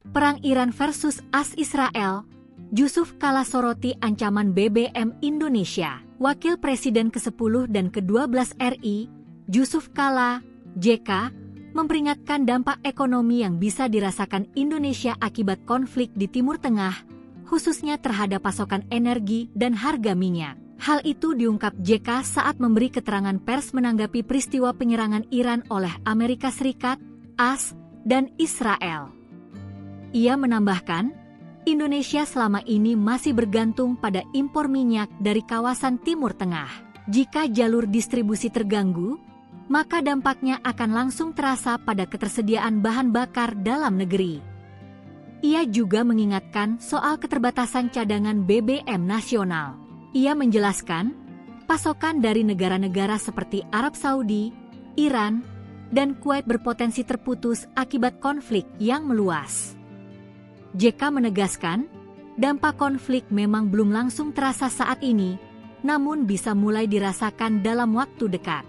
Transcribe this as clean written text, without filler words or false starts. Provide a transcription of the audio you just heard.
Perang Iran versus AS Israel, Yusuf Kala soroti ancaman BBM Indonesia. Wakil Presiden ke-10 dan ke-12 RI, Yusuf Kala, JK, memperingatkan dampak ekonomi yang bisa dirasakan Indonesia akibat konflik di Timur Tengah, khususnya terhadap pasokan energi dan harga minyak. Hal itu diungkap JK saat memberi keterangan pers menanggapi peristiwa penyerangan Iran oleh Amerika Serikat, AS, dan Israel. Ia menambahkan, Indonesia selama ini masih bergantung pada impor minyak dari kawasan Timur Tengah. Jika jalur distribusi terganggu, maka dampaknya akan langsung terasa pada ketersediaan bahan bakar dalam negeri. Ia juga mengingatkan soal keterbatasan cadangan BBM nasional. Ia menjelaskan, pasokan dari negara-negara seperti Arab Saudi, Iran, dan Kuwait berpotensi terputus akibat konflik yang meluas. JK menegaskan, dampak konflik memang belum langsung terasa saat ini, namun bisa mulai dirasakan dalam waktu dekat.